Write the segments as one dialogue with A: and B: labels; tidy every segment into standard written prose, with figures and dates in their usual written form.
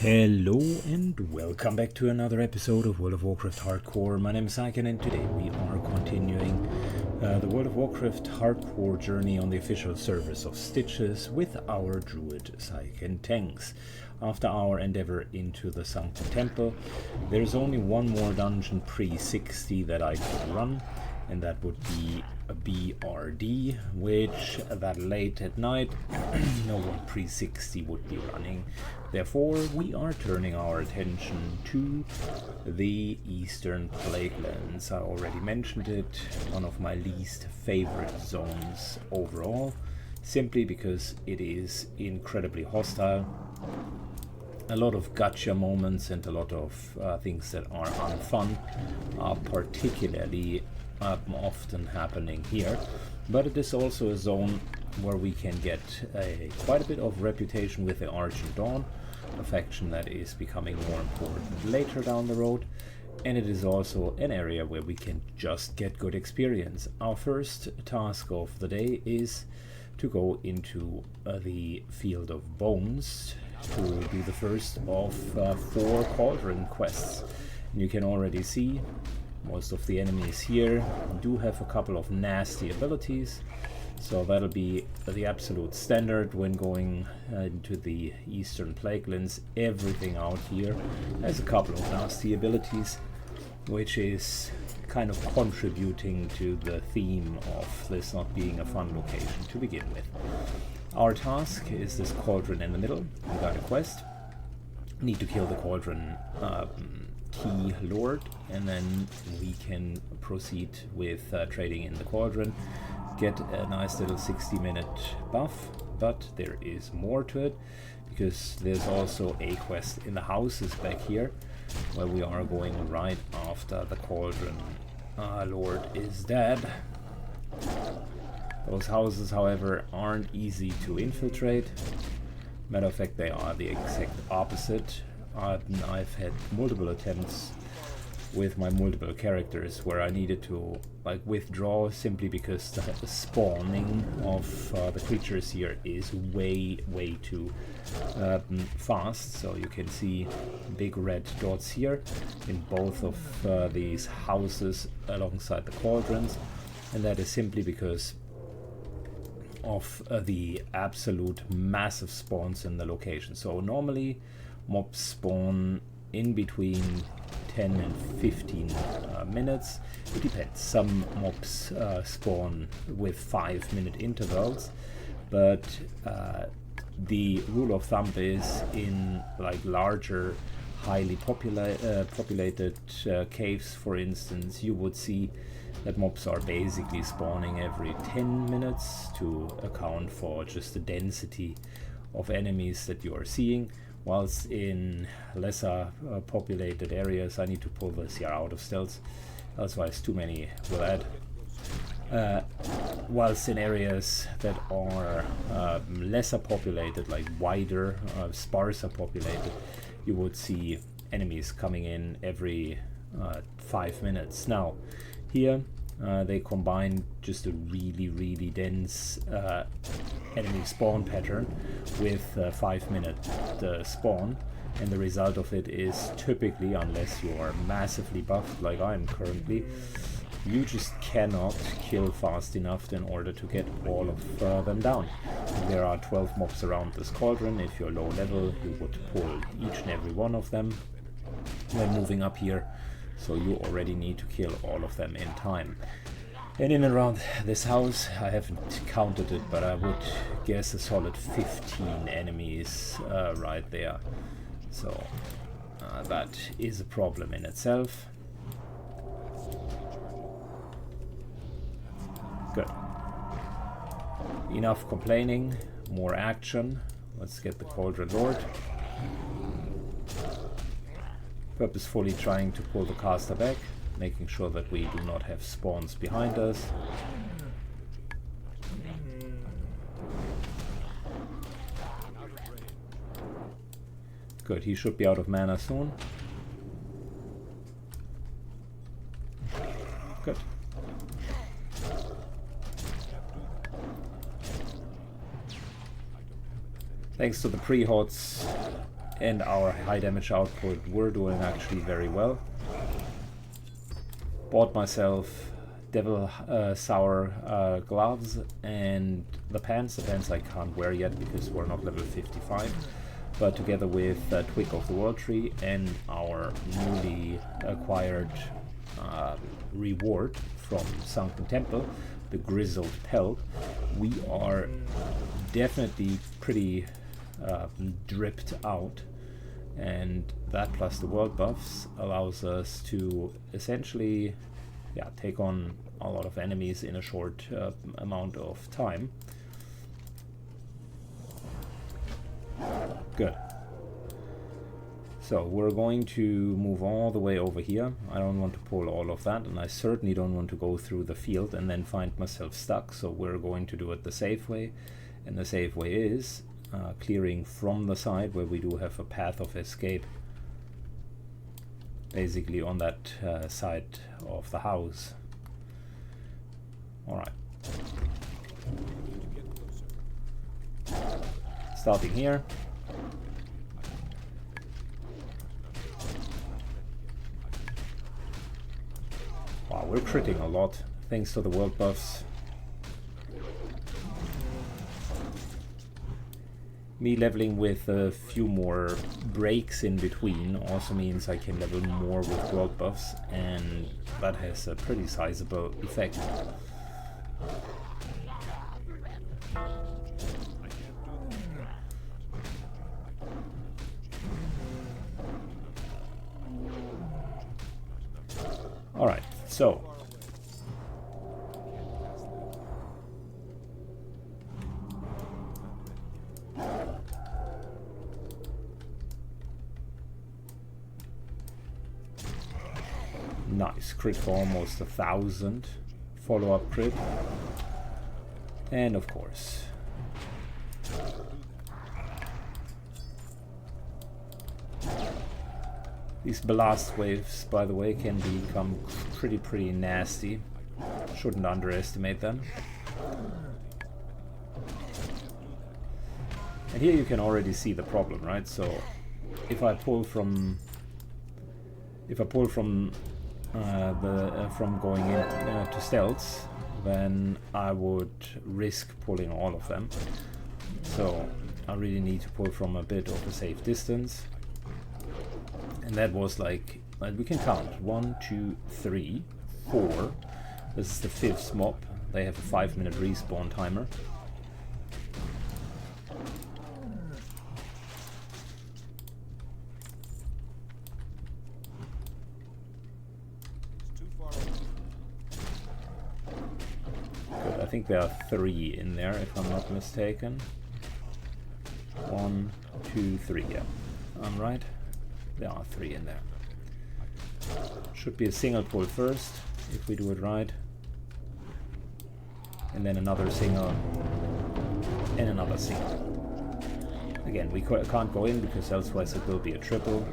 A: Hello and welcome back to another episode of World of Warcraft Hardcore. My name is Syken and today we are continuing the World of Warcraft Hardcore journey on the official servers of Stitches with our Druid Syken Tanks. After our endeavor into the Sunken Temple, there's only one more dungeon pre-60 that I can run, and that would be a BRD, which that late at night no one pre-60 would be running. Therefore, we are turning our attention to the Eastern Plaguelands. I already mentioned it, one of my least favorite zones overall, simply because it is incredibly hostile. A lot of gotcha moments and a lot of things that are unfun are particularly often happening here, but it is also a zone where we can get quite a bit of reputation with the Argent Dawn, a faction that is becoming more important later down the road, and it is also an area where we can just get good experience. Our first task of the day is to go into the Field of Bones to do the first of 4 Cauldron quests. And you can already see most of the enemies here do have a couple of nasty abilities, so that'll be the absolute standard when going into the Eastern Plaguelands. Everything out here has a couple of nasty abilities, which is kind of contributing to the theme of this not being a fun location to begin with. Our task is this cauldron in the middle. We got a quest. Need to kill the cauldron key lord, and then we can proceed with trading in the cauldron, get a nice little 60-minute buff. But there is more to it, because there's also a quest in the houses back here where we are going right after the cauldron lord is dead. Those houses, however, aren't easy to infiltrate. Matter of fact, they are the exact opposite. I've had multiple attempts with my multiple characters where I needed to withdraw simply because the spawning of the creatures here is way too fast. So you can see big red dots here in both of these houses alongside the cauldrons, and that is simply because of the absolute massive spawns in the location. So normally mobs spawn in between 10 and 15 minutes. It depends. Some mobs spawn with 5-minute intervals, but the rule of thumb is in larger, highly populated caves, for instance, you would see that mobs are basically spawning every 10 minutes to account for just the density of enemies that you are seeing. Whilst in lesser populated areas, I need to pull this here out of stealth, otherwise too many will add. Whilst in areas that are lesser populated, like wider, sparser populated, you would see enemies coming in every 5 minutes. Now, here they combine just a really dense enemy spawn pattern with 5-minute spawn, and the result of it is typically, unless you are massively buffed like I am currently, you just cannot kill fast enough in order to get all of them down. There are 12 mobs around this cauldron. If you're low level, you would pull each and every one of them when moving up here, so you already need to kill all of them in time. And in and around this house, I haven't counted it, but I would guess a solid 15 enemies right there. So that is a problem in itself. Good. Enough complaining, more action. Let's get the Cauldron Lord. Purposefully trying to pull the caster back, making sure that we do not have spawns behind us. Good, he should be out of mana soon. Good. Thanks to the pre-hots, and our high damage output were doing actually very well. Bought myself Devil Sour gloves and the pants. The pants I can't wear yet because we're not level 55. But together with Twig of the World Tree and our newly acquired reward from Sunken Temple, the Grizzled Pelt, we are definitely pretty dripped out, and that plus the world buffs allows us to essentially take on a lot of enemies in a short amount of time. Good. So we're going to move all the way over here. I don't want to pull all of that, and I certainly don't want to go through the field and then find myself stuck, so we're going to do it the safe way, and the safe way is clearing from the side where we do have a path of escape, basically on that side of the house. Alright. Starting here. Wow, we're critting a lot thanks to the world buffs. Me leveling with a few more breaks in between also means I can level more with world buffs, and that has a pretty sizable effect. Alright, so nice crit for almost 1,000, follow-up crit, and of course these blast waves, by the way, can become pretty nasty. Shouldn't underestimate them. And here you can already see the problem, right? So if I pull from from going in to stealths, then I would risk pulling all of them. So I really need to pull from a bit of a safe distance. And that was like we can count 1, 2, 3, 4. This is the 5th mob. They have a 5-minute respawn timer. Good, I think there are 3 in there if I'm not mistaken. 1, 2, 3, yeah. I'm right. There are 3 in there. Should be a single pull first, if we do it right. And then another single. And another single. Again, we can't go in because elsewise it will be a triple.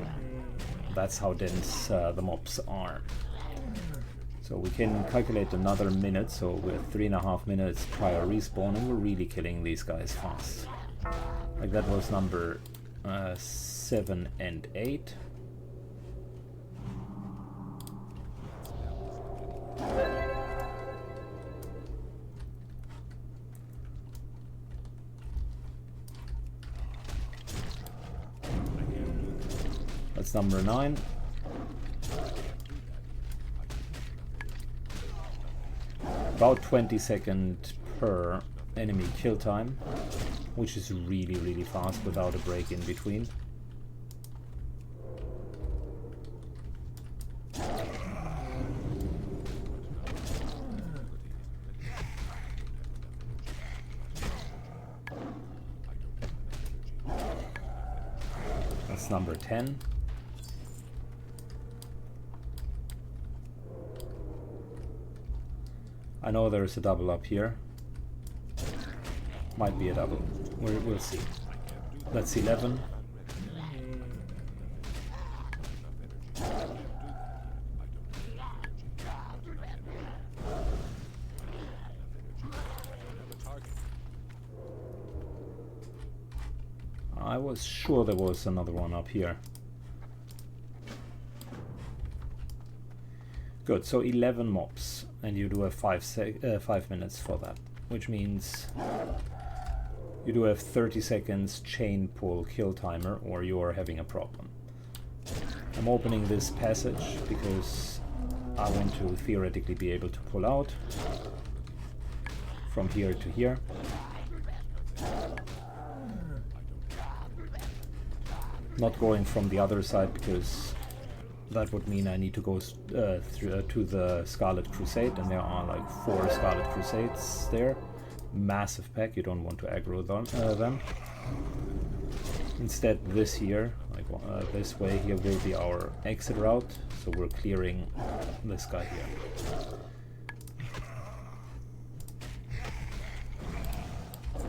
A: That's how dense the mobs are. So we can calculate another minute, so we're 3.5 minutes prior respawn, and we're really killing these guys fast. Like that was number 7 and 8. That's number 9. About 20 seconds per enemy kill time, which is really fast without a break in between. That's number 10. I know there's a double up here. Might be a double. We'll see. That's 11. I was sure there was another one up here. Good, so 11 mobs, and you do have 5 minutes for that, which means you do have 30 seconds chain pull kill timer, or you are having a problem. I'm opening this passage because I want to theoretically be able to pull out from here to here. Not going from the other side because that would mean I need to go through to the Scarlet Crusade, and there are like 4 Scarlet Crusades there. Massive pack, you don't want to aggro them. Instead, this here, like this way here, will be our exit route, so we're clearing this guy here.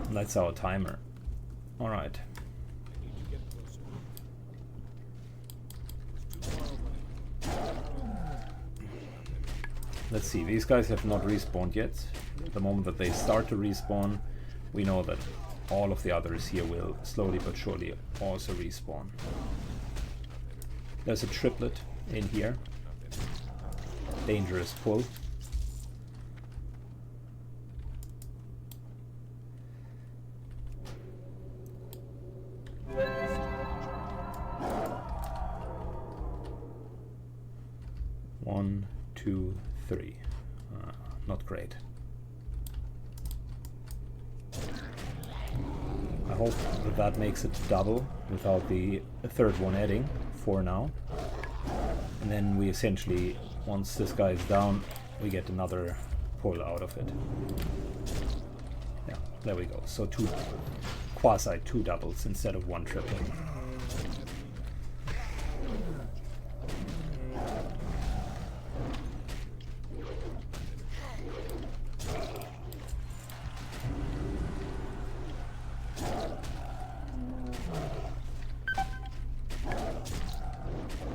A: And that's our timer. Alright. Let's see, these guys have not respawned yet. The moment that they start to respawn, we know that all of the others here will slowly but surely also respawn. There's a triplet in here. Dangerous pull. One, two, three. Not great. I hope that that makes it double without the third one adding for now. And then we essentially, once this guy is down, we get another pull out of it. Yeah, there we go. So quasi two doubles instead of one triple.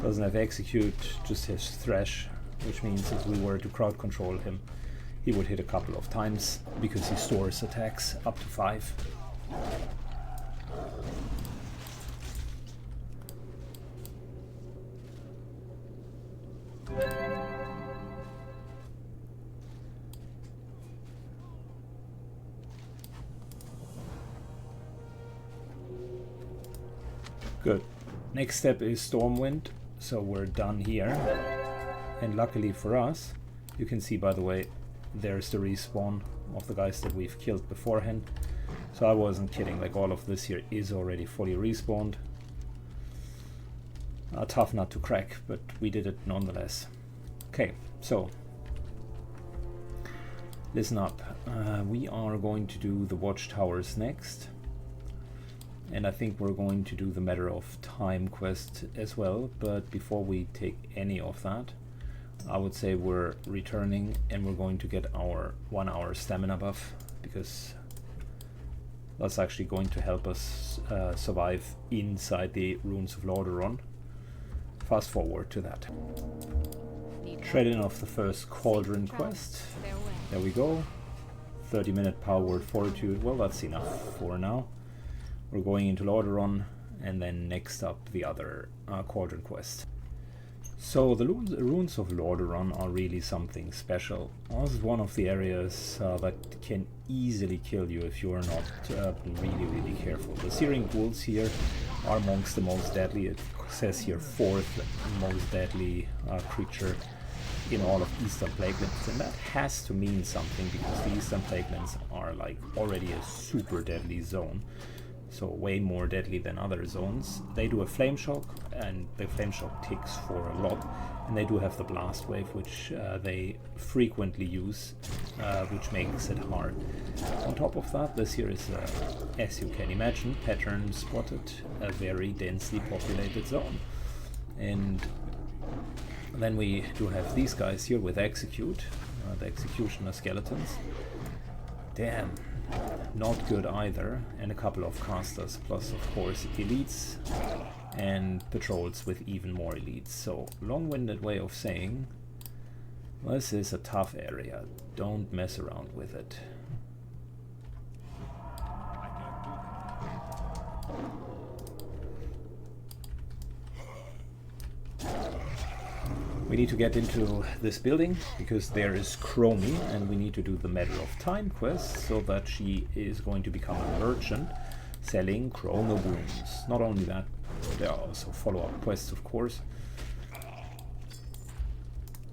A: Doesn't have execute, just has thresh, which means if we were to crowd control him, he would hit a couple of times because he stores attacks up to 5. Good. Next step is Stormwind. So we're done here, and luckily for us, you can see, by the way, there's the respawn of the guys that we've killed beforehand. So I wasn't kidding, like all of this here is already fully respawned. A tough nut to crack, but we did it nonetheless. Okay, so listen up. We are going to do the watchtowers next. And I think we're going to do the Matter of Time quest as well, but before we take any of that, I would say we're returning and we're going to get our 1 hour stamina buff, because that's actually going to help us survive inside the Runes of Lordaeron. Fast forward to that. Trading off the first Cauldron quest. There we go. 30-minute Power Word Fortitude. Well, that's enough for now. We're going into Lordaeron, and then next up the other Cauldron quest. So the Runes of Lordaeron are really something special. This is one of the areas that can easily kill you if you are not really careful. The Searing Ghouls here are amongst the most deadly. It says here 4th most deadly creature in all of Eastern Plaguelands, and that has to mean something, because the Eastern Plaguelands are like already a super deadly zone. So way more deadly than other zones. They do a Flame Shock, and the Flame Shock ticks for a lot. And they do have the Blast Wave, which they frequently use, which makes it hard. On top of that, this here is, as you can imagine, pattern spotted, a very densely populated zone. And then we do have these guys here with Execute, the Executioner Skeletons. Damn. Not good either, and a couple of casters, plus of course elites and patrols with even more elites. So long-winded way of saying this is a tough area, don't mess around with it. We need to get into this building because there is Chromie, and we need to do the Matter of Time quest so that she is going to become a merchant selling chrono booms. Not only that, there are also follow-up quests, of course.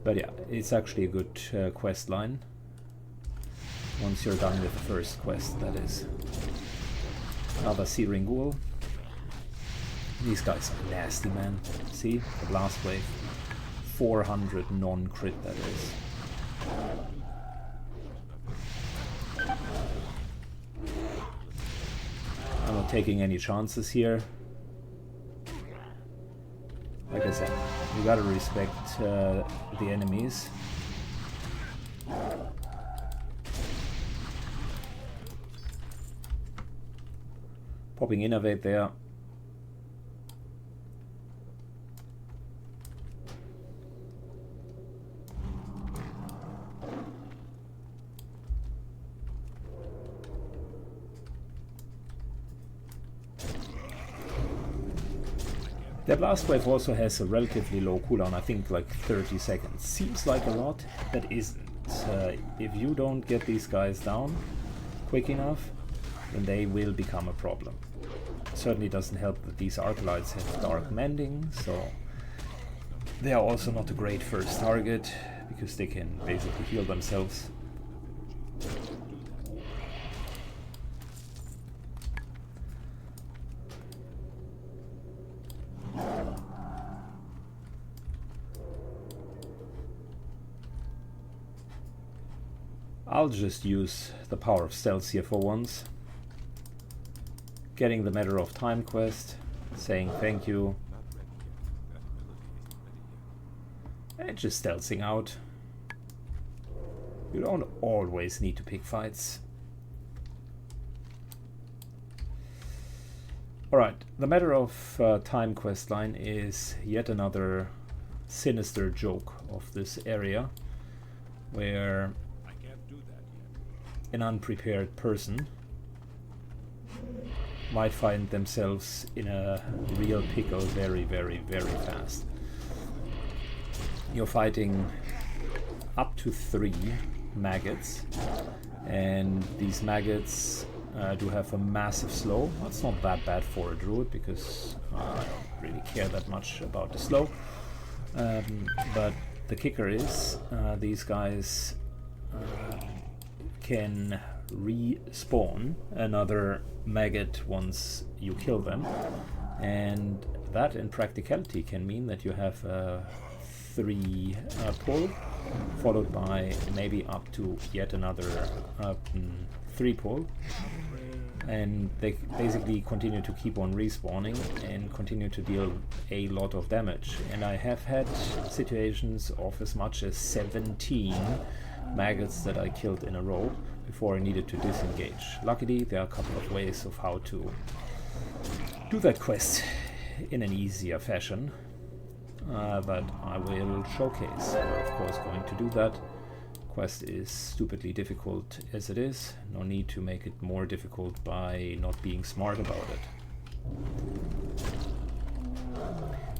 A: But yeah, it's actually a good quest line. Once you're done with the first quest, that is. Another Searing Ghoul. These guys are nasty, man. See? The blast wave. 400 non-crit, that is. I'm not taking any chances here. Like I said, you gotta respect the enemies. Popping Innovate there. The blast wave also has a relatively low cooldown, I think like 30 seconds. Seems like a lot, but isn't. If you don't get these guys down quick enough, then they will become a problem. Certainly doesn't help that these Arclights have dark mending, so they are also not a great first target because they can basically heal themselves. I'll just use the power of stealth here for once. Getting the Matter of Time quest, saying thank you, and just stealthing out. You don't always need to pick fights. Alright, the Matter of Time quest line is yet another sinister joke of this area, where an unprepared person might find themselves in a real pickle very, very, very fast. You're fighting up to 3 maggots, and these maggots do have a massive slow. That's not that bad for a druid because I don't really care that much about the slow. But the kicker is these guys can respawn another maggot once you kill them, and that in practicality can mean that you have a 3 pull followed by maybe up to yet another 3 pull, and they basically continue to keep on respawning and continue to deal a lot of damage. And I have had situations of as much as 17 maggots that I killed in a row before I needed to disengage. Luckily, there are a couple of ways of how to do that quest in an easier fashion that I will showcase. We're of course going to do that. Quest is stupidly difficult as it is. No need to make it more difficult by not being smart about it.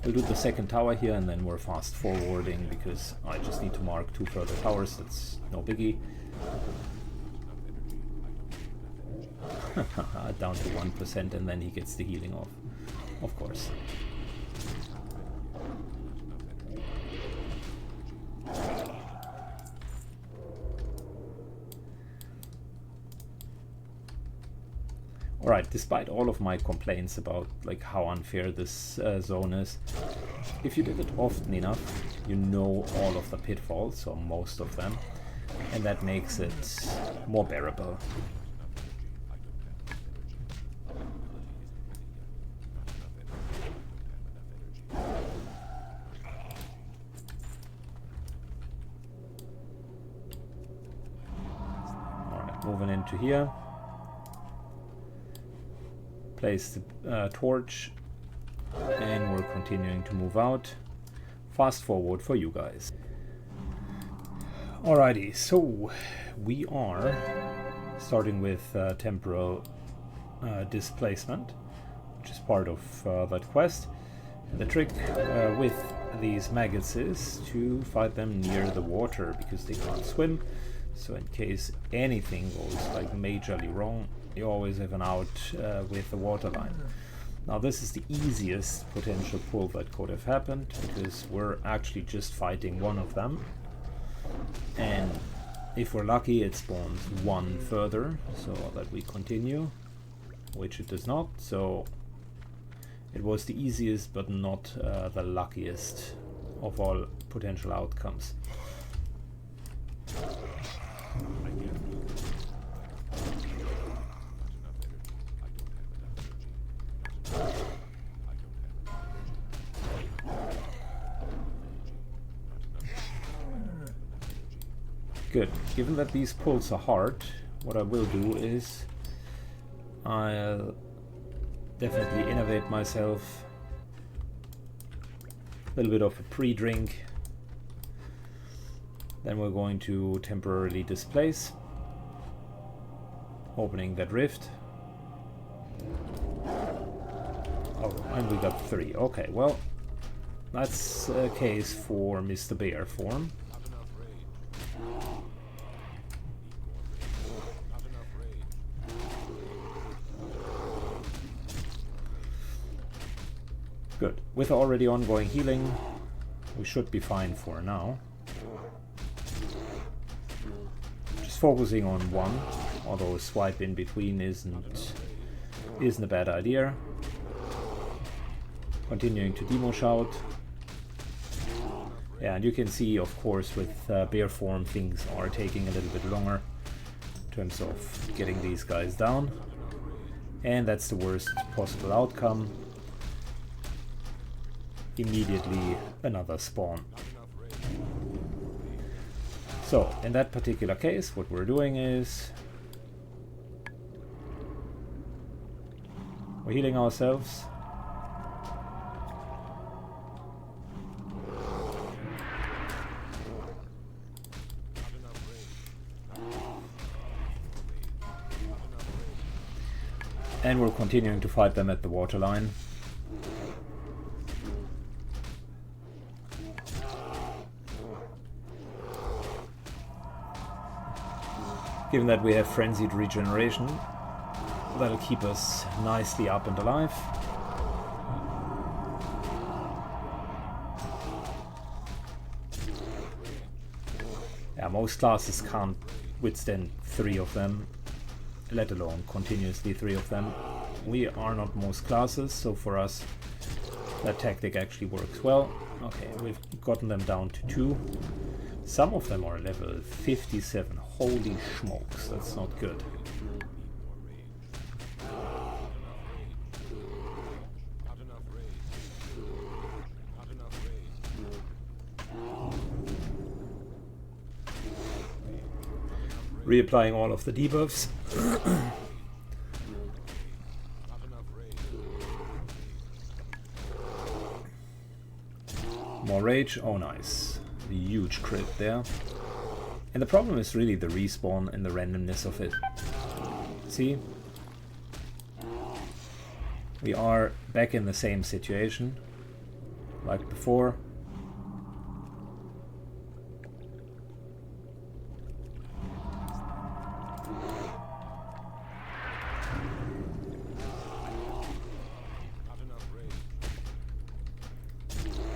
A: We'll do the second tower here and then we're fast forwarding because I just need to mark 2 further towers. That's no biggie. Down to 1% and then he gets the healing off. Of course. Alright, despite all of my complaints about like how unfair this zone is, if you did it often enough, you know all of the pitfalls, or most of them, and that makes it more bearable. Alright, moving into here. Place the torch, and we're continuing to move out. Fast forward for you guys. Alrighty, so we are starting with temporal displacement, which is part of that quest. And the trick with these maggots is to fight them near the water, because they can't swim. So in case anything goes like majorly wrong, you always have an out with the water line. Now this is the easiest potential pull that could have happened, because we're actually just fighting one of them. And if we're lucky, it spawns one further, so that we continue, which it does not. So it was the easiest, but not the luckiest of all potential outcomes. Good. Given that these pulls are hard, what I will do is I'll definitely innovate myself a little bit of a pre-drink. Then we're going to temporarily displace, opening that rift. Oh, and we got 3. Okay, well, that's a case for Mr. Bear form. Good. With already ongoing healing, we should be fine for now. Just focusing on one, although a swipe in between isn't a bad idea. Continuing to demo shout. Yeah, and you can see, of course, with bear form, things are taking a little bit longer in terms of getting these guys down. And that's the worst possible outcome. Immediately another spawn. So in that particular case, what we're doing is we're healing ourselves. And we're continuing to fight them at the waterline. Given that we have frenzied regeneration, that'll keep us nicely up and alive. Yeah, most classes can't withstand 3 of them, let alone continuously 3 of them. We are not most classes, so for us that tactic actually works well. Okay, we've gotten them down to 2. Some of them are level 57. Holy smokes, that's not good. Reapplying all of the debuffs. More rage, oh nice. A huge crit there. And the problem is really the respawn and the randomness of it. See? We are back in the same situation like before.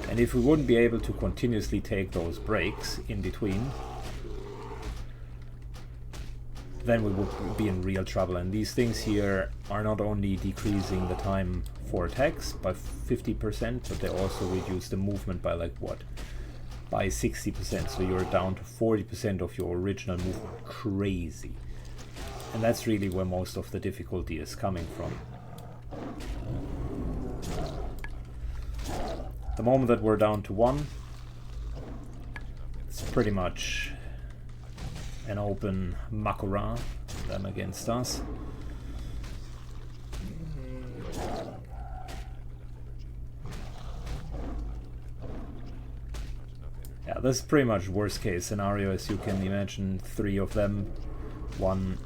A: And if we wouldn't be able to continuously take those breaks in between, then we would be in real trouble. And these things here are not only decreasing the time for attacks by 50%, but they also reduce the movement by like what? By 60%. So you're down to 40% of your original movement. Crazy. And that's really where most of the difficulty is coming from. The moment that we're down to 1, it's pretty much an open Makura, them against us. Yeah, this is pretty much worst case scenario, as you can imagine. 3 of them, 1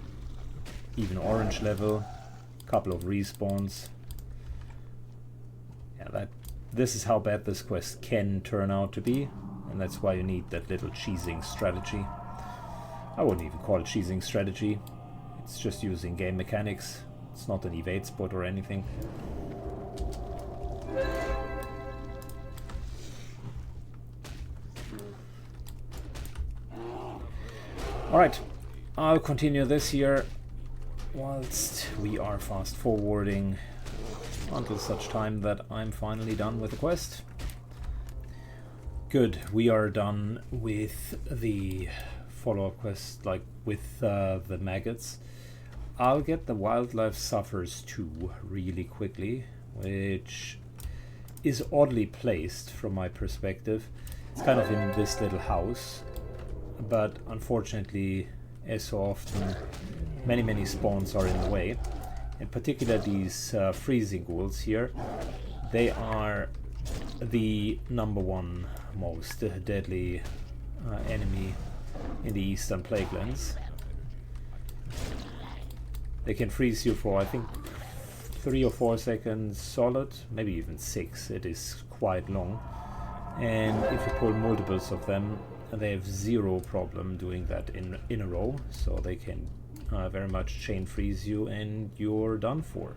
A: even orange level, couple of respawns. Yeah, this is how bad this quest can turn out to be, and that's why you need that little cheesing strategy. I wouldn't even call it cheesing strategy. It's just using game mechanics. It's not an evade spot or anything. Alright, I'll continue this here whilst we are fast forwarding until such time that I'm finally done with the quest. Good, we are done with the follow-up quest, like with the maggots. I'll get the Wildlife Suffers 2 really quickly, which is oddly placed from my perspective. It's kind of in this little house, but unfortunately, as so often, many spawns are in the way. In particular, these freezing ghouls here, they are the #1 most deadly enemy in the Eastern Plaguelands. They can freeze you for, I think, 3 or 4 seconds solid, maybe even 6. It is quite long. And if you pull multiples of them, they have zero problem doing that in a row. So they can very much chain freeze you and you're done for.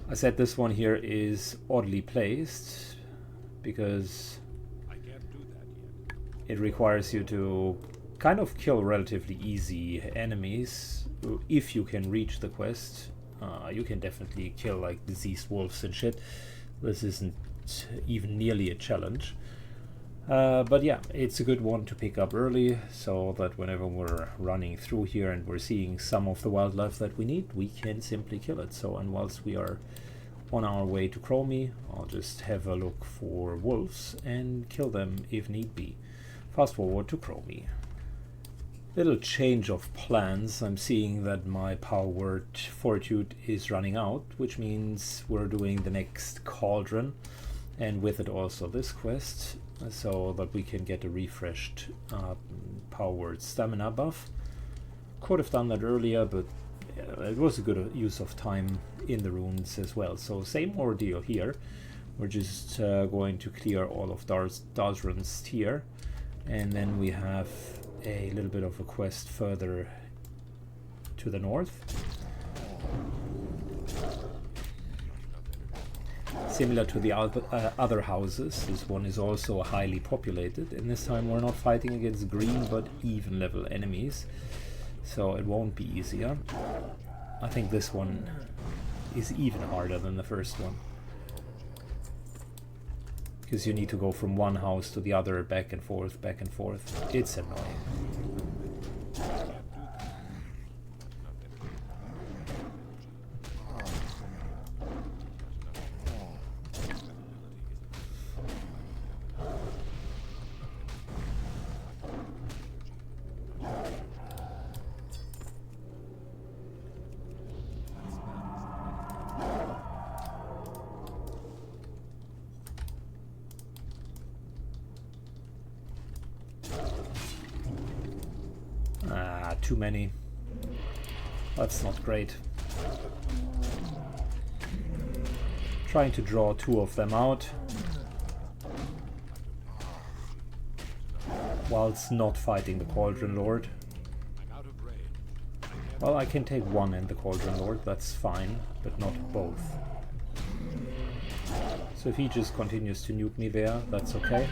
A: I said this one here is oddly placed because it requires you to kind of kill relatively easy enemies. If you can reach the quest, you can definitely kill like diseased wolves and shit. This isn't even nearly a challenge. But yeah, it's a good one to pick up early, so that whenever we're running through here and we're seeing some of the wildlife that we need, we can simply kill it. So, and whilst we are on our way to Chromie, I'll just have a look for wolves and kill them if need be. Fast forward to Chromie. Little change of plans. I'm seeing that my power word Fortitude is running out, which means we're doing the next Cauldron, and with it also this quest, so that we can get a refreshed power word stamina buff. Could have done that earlier, but it was a good use of time in the runes as well. So same ordeal here. We're just going to clear all of Dazran's tier, and then we have a little bit of a quest further to the north. Similar to the other houses, this one is also highly populated, and this time we're not fighting against green but even level enemies, so it won't be easier. I think this one is even harder than the first one, because you need to go from one house to the other, back and forth, back and forth. It's annoying. Too many. That's not great. Trying to draw 2 of them out whilst not fighting the Cauldron Lord. Well, I can take one and the Cauldron Lord, that's fine, but not both. So if he just continues to nuke me there, that's okay.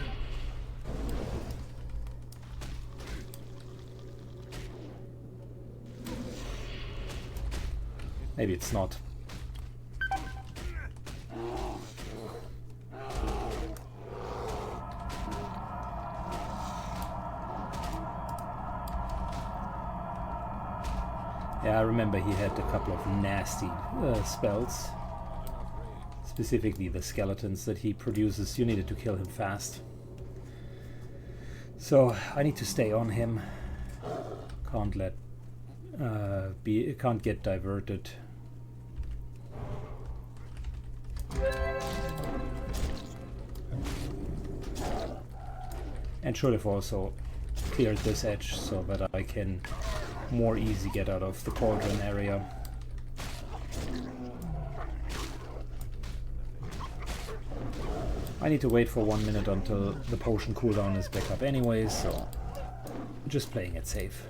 A: Maybe it's not. Yeah, I remember he had a couple of nasty spells. Specifically the skeletons that he produces. You needed to kill him fast. So I need to stay on him. Can't let can't get diverted. And should have also cleared this edge so that I can more easy get out of the cauldron area. I need to wait for 1 minute until the potion cooldown is back up anyways, so just playing it safe.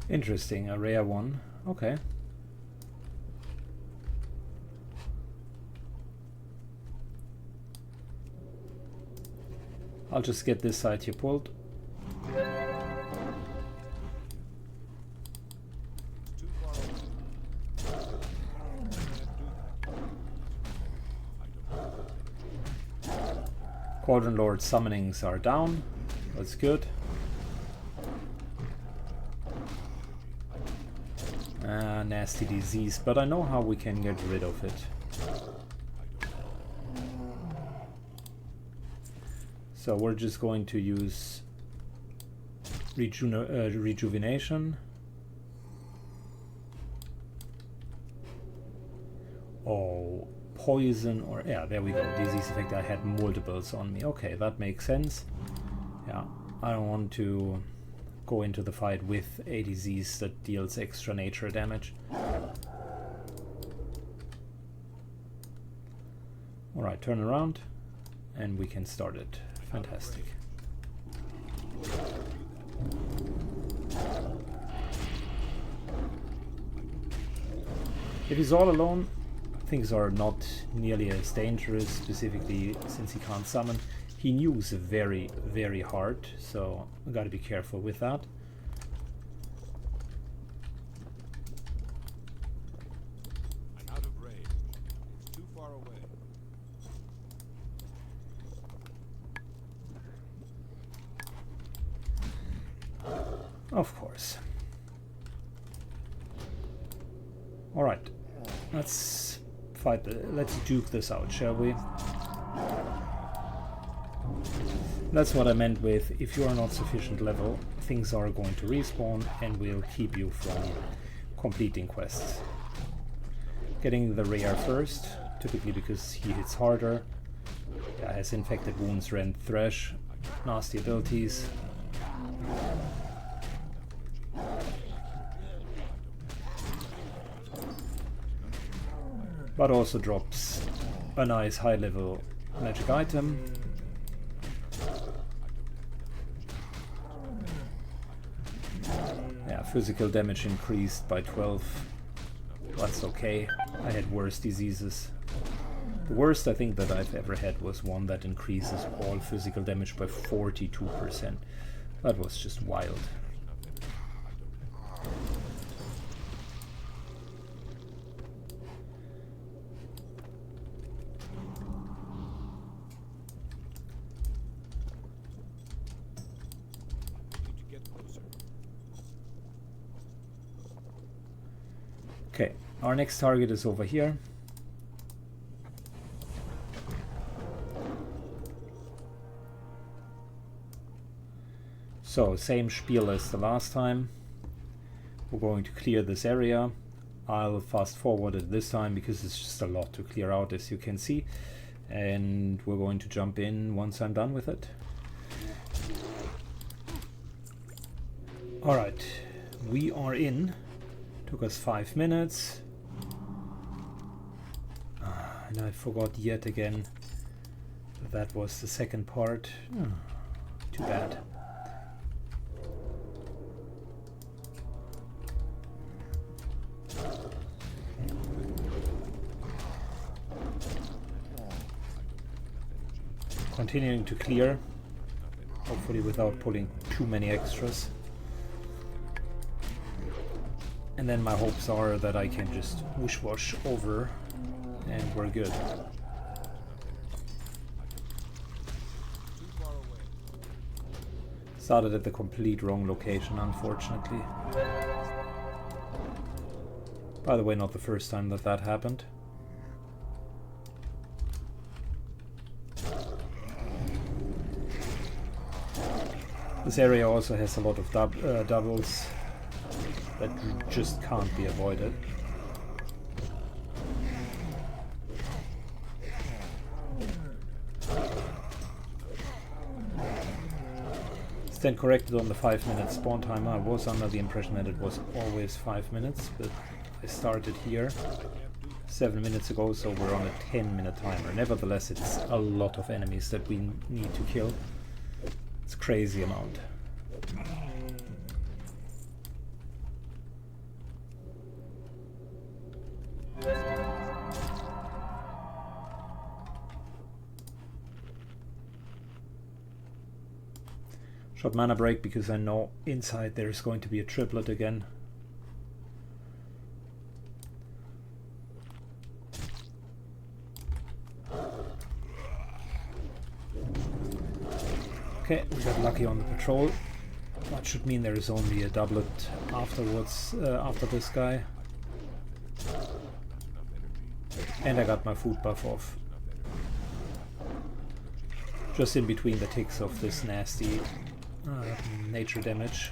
A: Interesting, a rare one. Okay. I'll just get this side here pulled. Cauldron Lord summonings are down. That's good. Nasty disease, but I know how we can get rid of it. So we're just going to use rejuvenation. Oh, poison, or yeah, there we go. Disease effect. I had multiples on me. Okay, that makes sense. Yeah, I don't want to go into the fight with a disease that deals extra nature damage. Alright, turn around and we can start it. Fantastic. If he's all alone, things are not nearly as dangerous, specifically since he can't summon. He nudes very, very hard, so I gotta be careful with that.
B: I'm out of range. It's too far away.
A: Of course. All right, let's fight. Let's duke this out, shall we? That's what I meant with, if you are not sufficient level, things are going to respawn and will keep you from completing quests. Getting the rare first, typically because he hits harder. Yeah, has infected wounds, rend, thresh, nasty abilities. But also drops a nice high level magic item. Physical damage increased by 12. That's okay. I had worse diseases. The worst I think that I've ever had was one that increases all physical damage by 42%. That was just wild. Okay, our next target is over here. So, same spiel as the last time. We're going to clear this area. I'll fast forward it this time because it's just a lot to clear out, as you can see. And we're going to jump in once I'm done with it. Alright, we are in. Took us 5 minutes. And I forgot yet again that was the second part. Too bad. Continuing to clear, hopefully without pulling too many extras. And then my hopes are that I can just whoosh-wash over and we're good. Started at the complete wrong location, unfortunately. By the way, not the first time that that happened. This area also has a lot of doubles that just can't be avoided. Stand corrected on the 5-minute spawn timer. I was under the impression that it was always 5 minutes, but I started here 7 minutes ago, so we're on a 10-minute timer. Nevertheless, it's a lot of enemies that we need to kill. It's a crazy amount. Short mana break because I know inside there's going to be a triplet again. Okay, we got lucky on the patrol. That should mean there is only a doublet afterwards, after this guy. And I got my food buff off. Just in between the ticks of this nasty nature damage.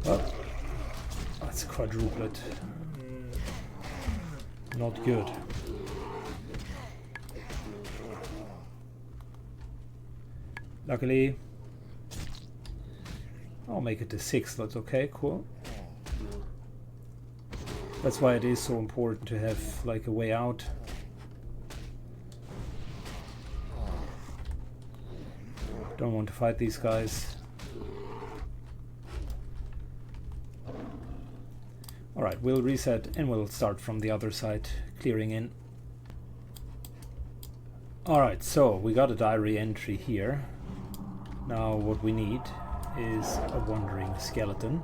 A: Oh, that's a quadruplet. Not good. Luckily, I'll make it to 6. That's okay, cool. That's why it is so important to have like a way out. Don't want to fight these guys. Alright, we'll reset and we'll start from the other side, clearing in. Alright, so we got a diary entry here. Now what we need is a wandering skeleton.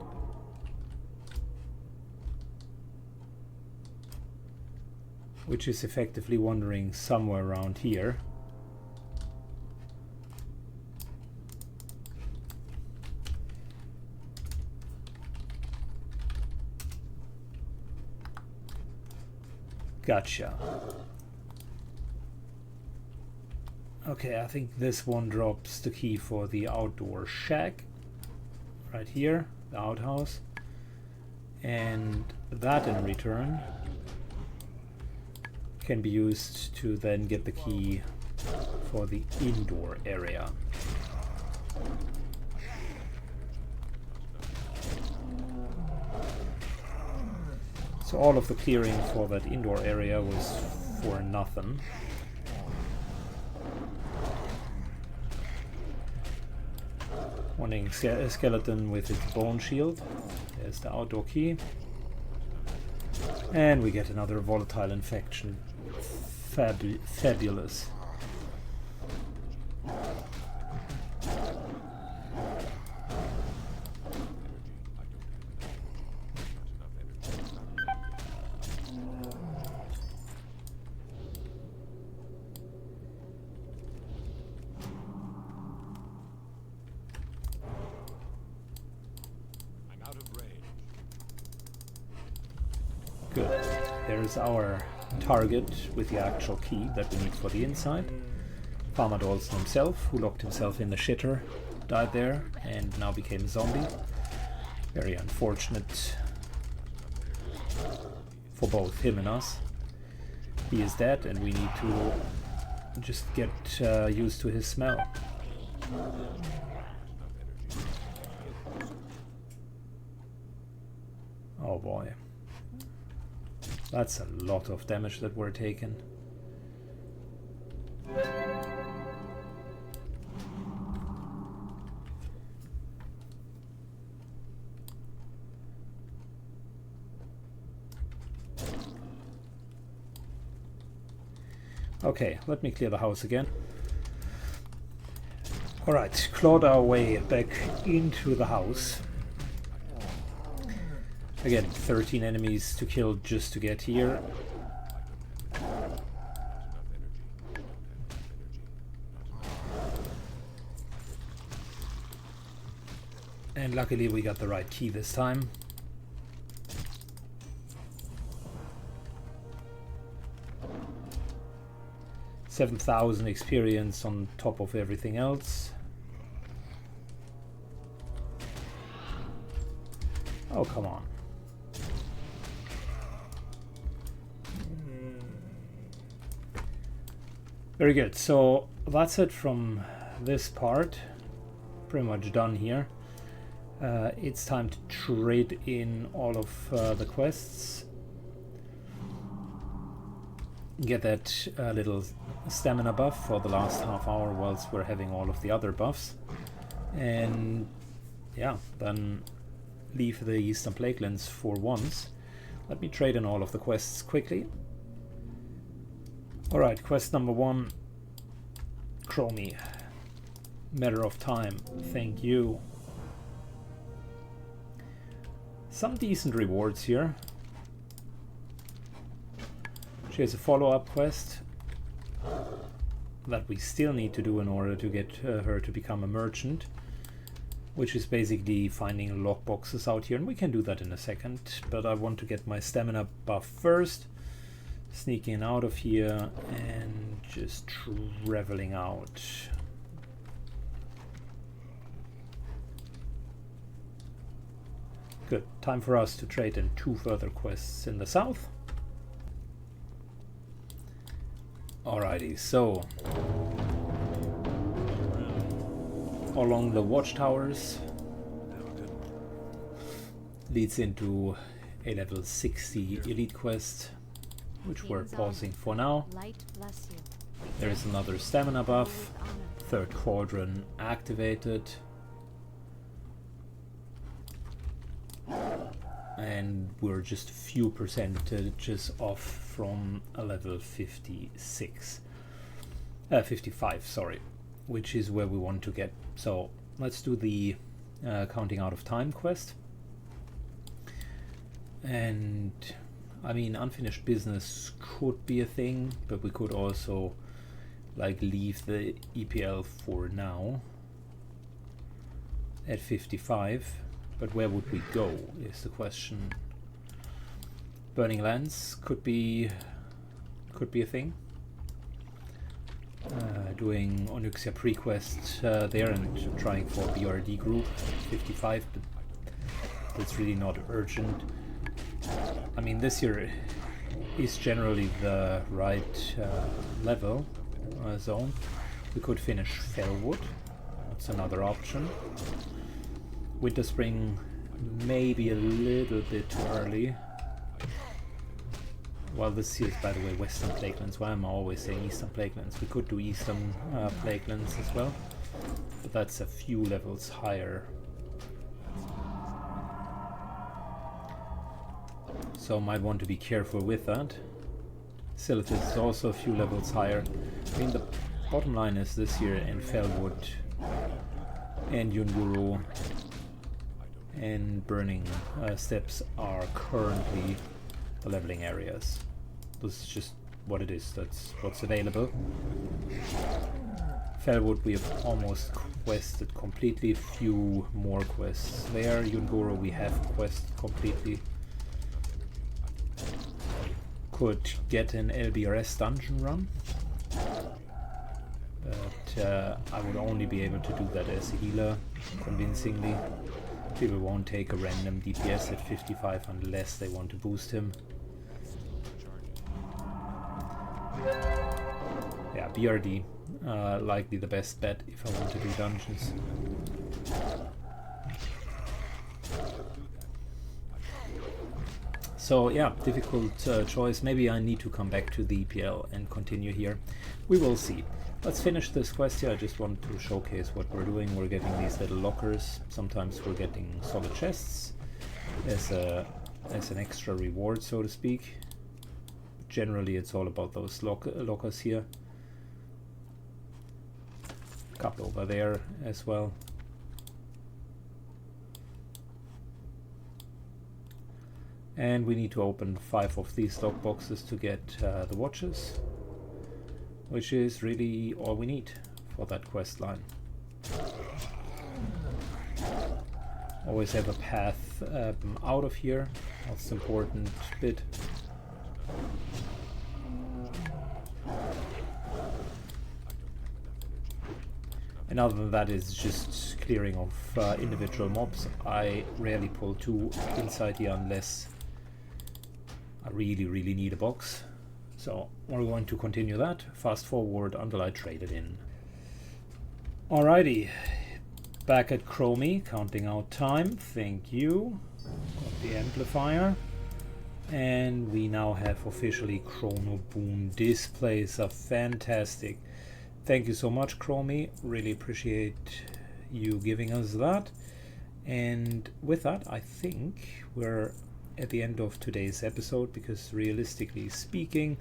A: Which is effectively wandering somewhere around here. Gotcha. Okay, I think this one drops the key for the outdoor shack. Right here, the outhouse. And that in return can be used to then get the key for the indoor area. So all of the clearing for that indoor area was for nothing. Wanting a skeleton with its bone shield. There's the outdoor key. And we get another volatile infection. Fabulous. Good. There's our target with the actual key that we need for the inside. Farmer Dawson himself, who locked himself in the shitter, died there and now became a zombie. Very unfortunate for both him and us. He is dead and we need to just get used to his smell. Oh boy. That's a lot of damage that we're taking. Okay, let me clear the house again. Alright, clawed our way back into the house. Again, 13 enemies to kill just to get here. And luckily we got the right key this time. 7,000 experience on top of everything else. Oh, come on. Very good. So that's it from this part. Pretty much done here. It's time to trade in all of the quests. Get that little stamina buff for the last half hour whilst we're having all of the other buffs. And yeah, then leave the Eastern Plaguelands for once. Let me trade in all of the quests quickly. Alright, quest number 1. Chromie. Matter of time. Thank you. Some decent rewards here. She has a follow-up quest that we still need to do in order to get her to become a merchant, which is basically finding log boxes out here, and we can do that in a second, but I want to get my stamina buff first. Sneaking out of here and just traveling out. Good. Time for us to trade in 2 further quests in the south. Alrighty, so along the watchtowers leads into a level 60 elite quest, which we're pausing for now. There is another stamina buff, 3rd quadrant activated, and we're just a few percentages off from a level 55, sorry, which is where we want to get. So let's do the counting out of time quest. And I mean, unfinished business could be a thing, but we could also like leave the EPL for now at 55. But where would we go is the question. Burning Lands could be a thing. Doing Onyxia pre-quest there and trying for BRD group 55, but that's really not urgent. I mean, this year is generally the right level zone. We could finish Fellwood. That's another option. Winter Spring maybe a little bit too early. Well, this is, by the way, Western Plaguelands. Why am I always saying Eastern Plaguelands? We could do Eastern Plaguelands as well, but that's a few levels higher. So might want to be careful with that. Silithus is also a few levels higher. I mean, the bottom line is this year in Fellwood and Yunguru and Burning Steps are currently the leveling areas. This is just what it is. That's what's available. Fellwood we have almost quested completely. Few more quests there. Yunguru we have quested completely. Could get an LBRS dungeon run, but I would only be able to do that as a healer convincingly. People won't take a random DPS at 55 unless they want to boost him. Yeah, BRD, likely the best bet if I want to do dungeons. So yeah, difficult choice. Maybe I need to come back to the EPL and continue here. We will see. Let's finish this quest here. I just want to showcase what we're doing. We're getting these little lockers. Sometimes we're getting solid chests as an extra reward, so to speak. But generally it's all about those lockers here. A couple over there as well. And we need to open 5 of these lock boxes to get the watches, which is really all we need for that quest line. Always have a path out of here. That's the important bit. And other than that, it's just clearing of individual mobs. I rarely pull 2 inside here unless I really need a box. So we're going to continue that. Fast forward until I trade it in. Alrighty, back at Chromie, counting out time. Thank you. Got the amplifier. And we now have officially Chrono Boom displays. Are fantastic. Thank you so much, Chromie. Really appreciate you giving us that. And with that, I think we're at the end of today's episode, because realistically speaking,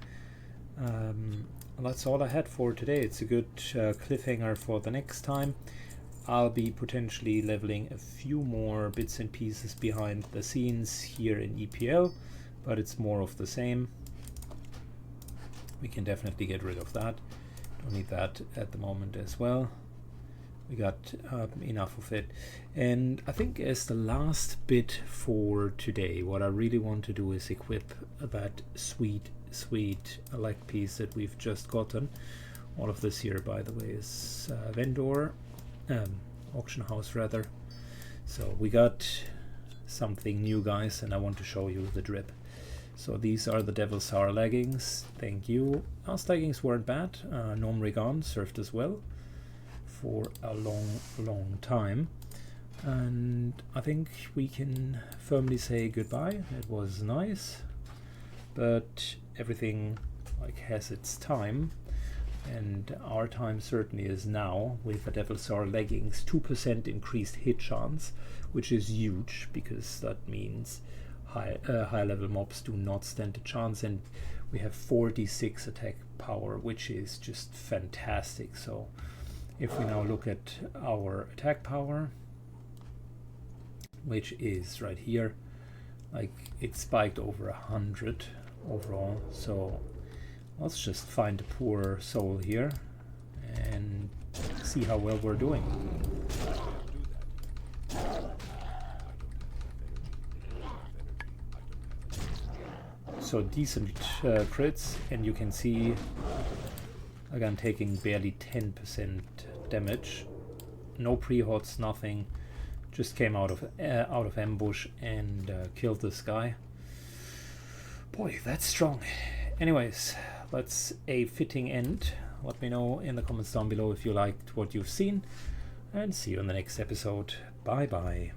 A: that's all I had for today. It's a good cliffhanger for the next time. I'll be potentially leveling a few more bits and pieces behind the scenes here in EPL, but it's more of the same. We can definitely get rid of that. Don't need that at the moment as well. We got enough of it. And I think as the last bit for today, what I really want to do is equip that sweet elect piece that we've just gotten. All of this here, by the way, is vendor, auction house rather. So we got something new, guys, and I want to show you the drip. So these are the Devil's Sour leggings. Thank you. Last leggings weren't bad. Gnome Regan served as well for a long time, and I think we can firmly say goodbye. It was nice, but everything like has its time, and our time certainly is now with the Devil's Sour leggings. 2% increased hit chance, which is huge, because that means high level mobs do not stand a chance, and we have 46 attack power, which is just fantastic. So if we now look at our attack power, which is right here, like it spiked over 100 overall. So let's just find a poor soul here and see how well we're doing. So decent crits, and you can see again taking barely 10% damage. No pre-hots, nothing. Just came out of ambush and killed this guy. Boy, that's strong. Anyways, that's a fitting end. Let me know in the comments down below if you liked what you've seen, and see you in the next episode. Bye bye.